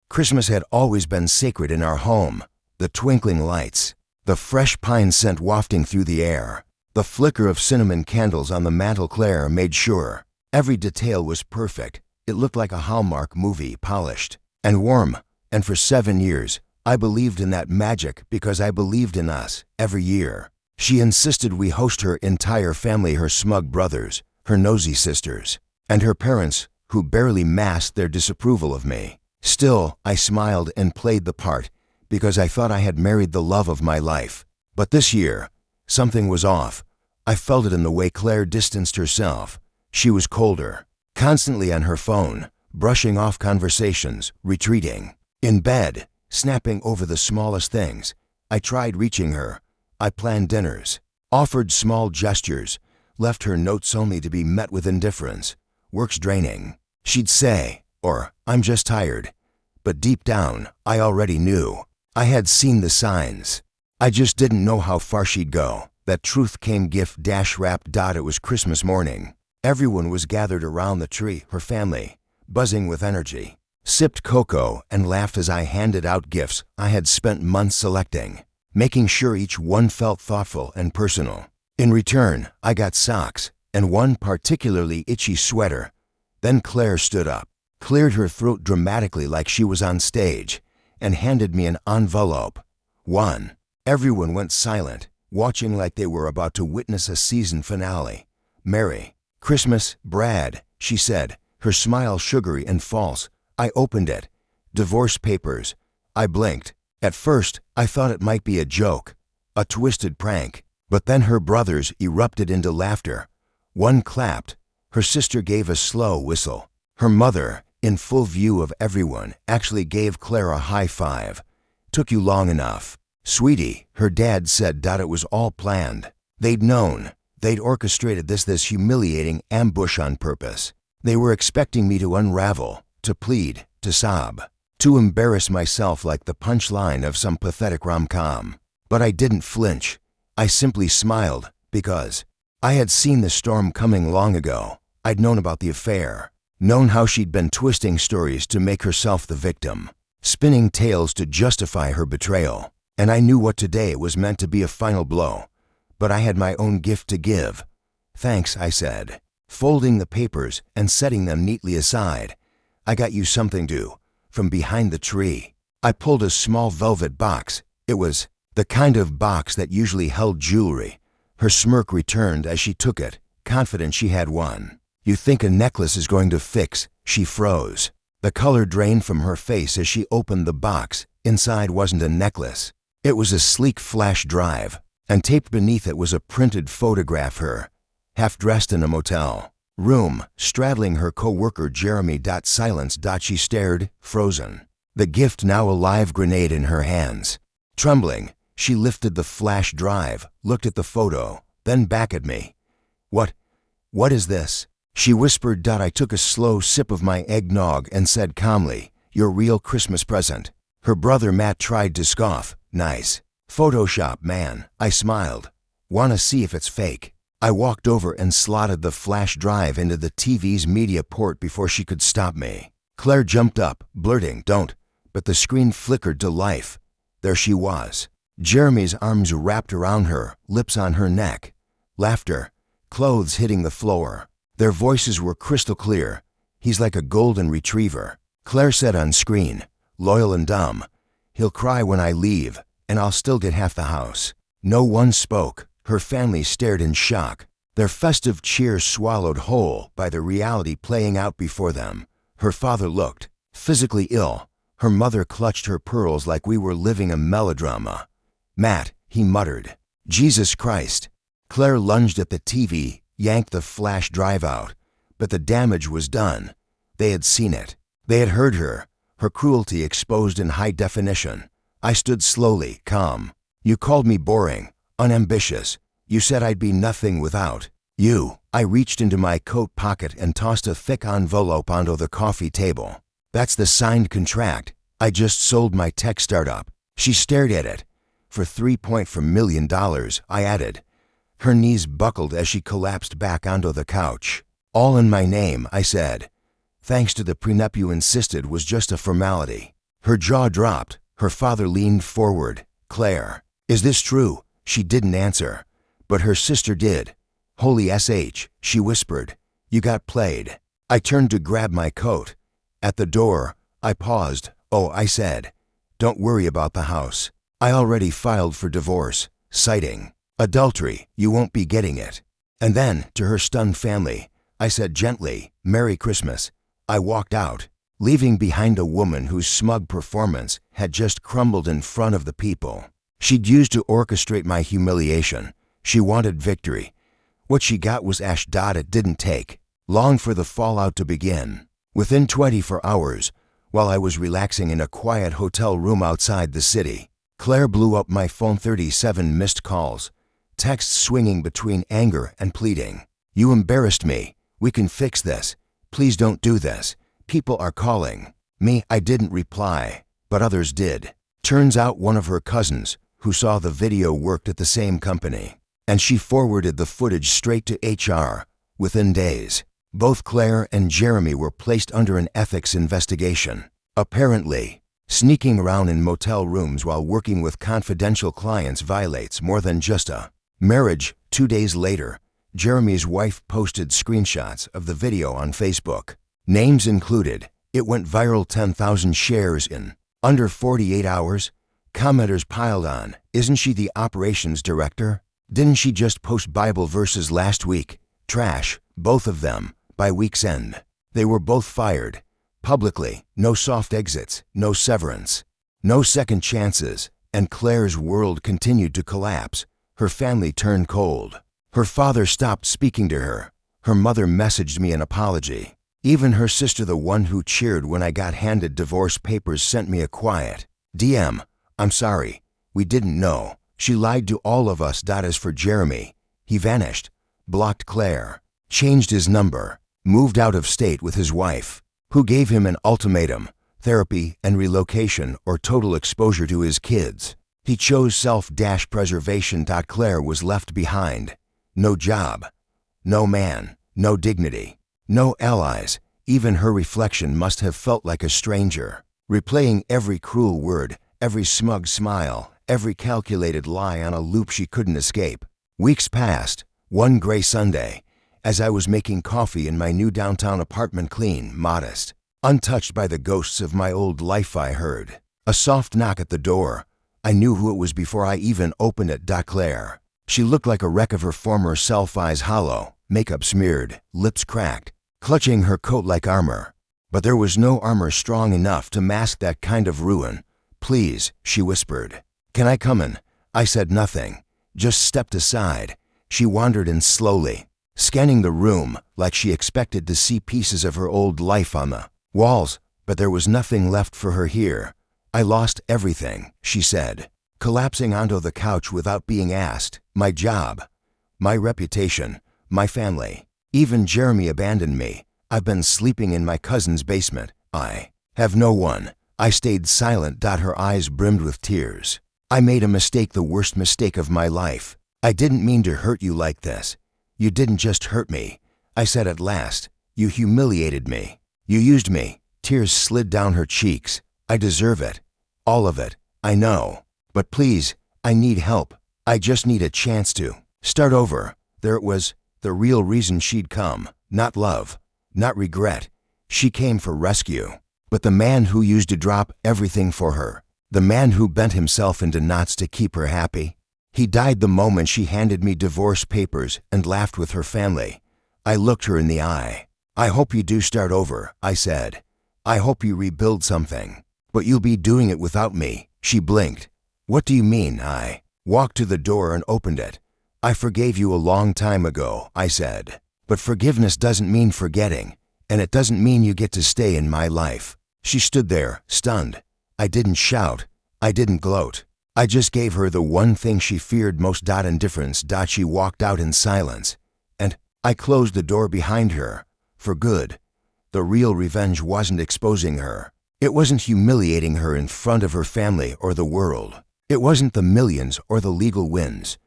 Christmas had always been sacred in our home. The twinkling lights, the fresh pine scent wafting through the air, the flicker of cinnamon candles on the mantel. Claire made sure every detail was perfect. It looked like a Hallmark movie, polished and warm. And for 7 years, I believed in that magic because I believed in us. Every year, she insisted we host her entire family, her smug brothers, her nosy sisters, and her parents, who barely masked their disapproval of me. Still, I smiled and played the part because I thought I had married the love of my life. But this year, something was off. I felt it in the way Claire distanced herself. She was colder, constantly on her phone, brushing off conversations, retreating. In bed, snapping over the smallest things. I tried reaching her. I planned dinners, offered small gestures, left her notes only to be met with indifference. Work's draining, she'd say, or I'm just tired. But deep down, I already knew. I had seen the signs. I just didn't know how far she'd go. That truth came gift-wrapped. It was Christmas morning. Everyone was gathered around the tree, her family, buzzing with energy. Sipped cocoa and laughed as I handed out gifts I had spent months selecting, making sure each one felt thoughtful and personal. In return, I got socks and one particularly itchy sweater. Then Claire stood up, cleared her throat dramatically like she was on stage, and handed me an envelope. One. Everyone went silent, watching like they were about to witness a season finale. "Merry Christmas, Brad," she said, her smile sugary and false. I opened it. Divorce papers. I blinked. At first, I thought it might be a joke, a twisted prank. But then her brothers erupted into laughter. One clapped. Her sister gave a slow whistle. Her mother, in full view of everyone, actually gave Claire a high five. "Took you long enough, sweetie," her dad said. It was all planned. They'd known. They'd orchestrated this humiliating ambush on purpose. They were expecting me to unravel, to plead, to sob, to embarrass myself like the punchline of some pathetic rom-com. But I didn't flinch. I simply smiled because I had seen the storm coming long ago. I'd known about the affair, known how she'd been twisting stories to make herself the victim, spinning tales to justify her betrayal. And I knew what today was meant to be a final blow. But I had my own gift to give. "Thanks," I said, folding the papers and setting them neatly aside. "I got you something too." From behind the tree, I pulled a small velvet box. It was the kind of box that usually held jewelry. Her smirk returned as she took it, confident she had one. "You think a necklace is going to fix?" She froze. The color drained from her face as she opened the box. Inside wasn't a necklace. It was a sleek flash drive, and taped beneath it was a printed photograph her, half-dressed in a motel room, straddling her co-worker Jeremy. Silence. She stared, frozen. The gift now a live grenade in her hands. Trembling, she lifted the flash drive, looked at the photo, then back at me. What is this?" she whispered. I took a slow sip of my eggnog and said calmly, "Your real Christmas present." Her brother Matt tried to scoff. "Nice. Photoshop, man." I smiled. "Wanna see if it's fake?" I walked over and slotted the flash drive into the TV's media port before she could stop me. Claire jumped up, blurting, "Don't." But the screen flickered to life. There she was. Jeremy's arms wrapped around her, lips on her neck. Laughter, clothes hitting the floor. Their voices were crystal clear. "He's like a golden retriever." Claire said on screen, "Loyal and dumb. He'll cry when I leave, and I'll still get half the house." No one spoke. Her family stared in shock, their festive cheers swallowed whole by the reality playing out before them. Her father looked physically ill. Her mother clutched her pearls like we were living a melodrama. "Matt," he muttered. "Jesus Christ." Claire lunged at the TV, yanked the flash drive out. But the damage was done. They had seen it. They had heard her cruelty exposed in high definition. I stood slowly, calm. "You called me boring, unambitious. You said I'd be nothing without you." I reached into my coat pocket and tossed a thick envelope onto the coffee table. "That's the signed contract. I just sold my tech startup." She stared at it. "For $3.4 million, I added. Her knees buckled as she collapsed back onto the couch. "All in my name," I said. "Thanks to the prenup you insisted was just a formality." Her jaw dropped. Her father leaned forward. "Claire, is this true?" She didn't answer, but her sister did. "Holy SH," she whispered. "You got played." I turned to grab my coat. At the door, I paused. "Oh," I said, "don't worry about the house. I already filed for divorce, citing adultery. You won't be getting it." And then, to her stunned family, I said gently, "Merry Christmas." I walked out, leaving behind a woman whose smug performance had just crumbled in front of the people she'd used to orchestrate my humiliation. She wanted victory. What she got was ash. It didn't take long for the fallout to begin. Within 24 hours, while I was relaxing in a quiet hotel room outside the city, Claire blew up my phone. 37 missed calls, texts swinging between anger and pleading. "You embarrassed me. We can fix this. Please don't do this. People are calling." Me, I didn't reply, but others did. Turns out one of her cousins, who saw the video, worked at the same company, and she forwarded the footage straight to HR. Within days, both Claire and Jeremy were placed under an ethics investigation. Apparently, sneaking around in motel rooms while working with confidential clients violates more than just a marriage. 2 days later, Jeremy's wife posted screenshots of the video on Facebook. Names included. It went viral, 10,000 shares in under 48 hours. Commenters piled on. "Isn't she the operations director? Didn't she just post Bible verses last week?" Trash, both of them. By week's end, they were both fired. Publicly, no soft exits, no severance, no second chances, and Claire's world continued to collapse. Her family turned cold. Her father stopped speaking to her. Her mother messaged me an apology. Even her sister, the one who cheered when I got handed divorce papers, sent me a quiet DM. "I'm sorry. We didn't know." She lied to all of us. As for Jeremy, he vanished, blocked Claire, changed his number, moved out of state with his wife, who gave him an ultimatum: therapy and relocation or total exposure to his kids. He chose self-preservation. Claire was left behind. No job, no man, no dignity, no allies. Even her reflection must have felt like a stranger, replaying every cruel word, every smug smile, every calculated lie on a loop she couldn't escape. Weeks passed. One gray Sunday, as I was making coffee in my new downtown apartment, clean, modest, untouched by the ghosts of my old life, I heard a soft knock at the door. I knew who it was before I even opened it. Claire. She looked like a wreck of her former self, eyes hollow, makeup smeared, lips cracked, clutching her coat like armor. But there was no armor strong enough to mask that kind of ruin. "Please," she whispered. "Can I come in?" I said nothing, just stepped aside. She wandered in slowly, scanning the room like she expected to see pieces of her old life on the walls, but there was nothing left for her here. "I lost everything," she said, collapsing onto the couch without being asked. "My job, my reputation, my family. Even Jeremy abandoned me. I've been sleeping in my cousin's basement. I have no one." I stayed silent. Her eyes brimmed with tears. "I made a mistake, the worst mistake of my life. I didn't mean to hurt you like this. You didn't just hurt me," I said at last. "You humiliated me. You used me." Tears slid down her cheeks. "I deserve it. All of it. I know. But please, I need help. I just need a chance to start over." There it was, the real reason she'd come. Not love, not regret. She came for rescue. But the man who used to drop everything for her, the man who bent himself into knots to keep her happy, he died the moment she handed me divorce papers and laughed with her family. I looked her in the eye. "I hope you do start over," I said. "I hope you rebuild something. But you'll be doing it without me." She blinked. "What do you mean?" I walked to the door and opened it. "I forgave you a long time ago," I said. "But forgiveness doesn't mean forgetting, and it doesn't mean you get to stay in my life." She stood there, stunned. I didn't shout. I didn't gloat. I just gave her the one thing she feared most: indifference. She walked out in silence, and I closed the door behind her, for good. The real revenge wasn't exposing her. It wasn't humiliating her in front of her family or the world. It wasn't the millions or the legal wins.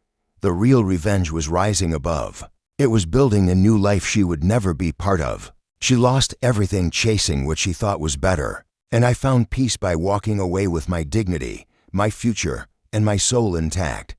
The real revenge was rising above. It was building a new life she would never be part of. She lost everything chasing what she thought was better, And I found peace by walking away with my dignity, my future, and my soul intact.